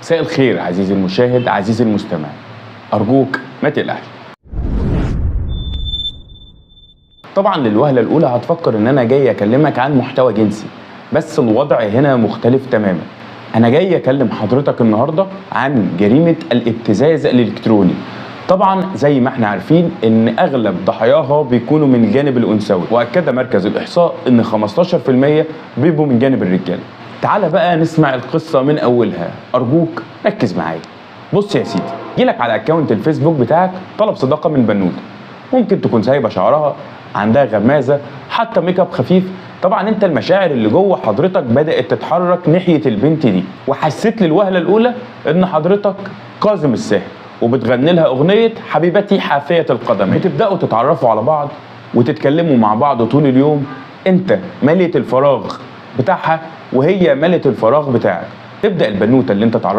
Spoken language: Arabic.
مساء الخير عزيزي المشاهد، عزيزي المستمع، أرجوك ما تقلقش. طبعا للوهلة الأولى هتفكر إن أنا جاي أكلمك عن محتوى جنسي، بس الوضع هنا مختلف تماما. أنا جاي أكلم حضرتك النهاردة عن جريمة الابتزاز الإلكتروني. طبعا زي ما احنا عارفين إن أغلب ضحاياها بيكونوا من الجانب الأنثوي، وأكد مركز الإحصاء إن 15% بيبقوا من جانب الرجال. تعال بقى نسمع القصة من أولها، أرجوك ركز معايا. بص يا سيدي، جيلك على أكاونت الفيسبوك بتاعك طلب صداقة من بنوتة، ممكن تكون سايبة شعرها، عندها غمازة، حتى ميك اب خفيف. طبعا انت المشاعر اللي جوه حضرتك بدأت تتحرك ناحية البنت دي، وحسيت للوهلة الأولى إن حضرتك قازم الساهر وبتغني لها أغنية حبيبتي حافية القدم. بتبدأوا تتعرفوا على بعض وتتكلموا مع بعض طول اليوم، انت مليت الفراغ بتاعها وهي ملت الفراغ بتاعك. تبدأ البنوتة اللي انت تعرفها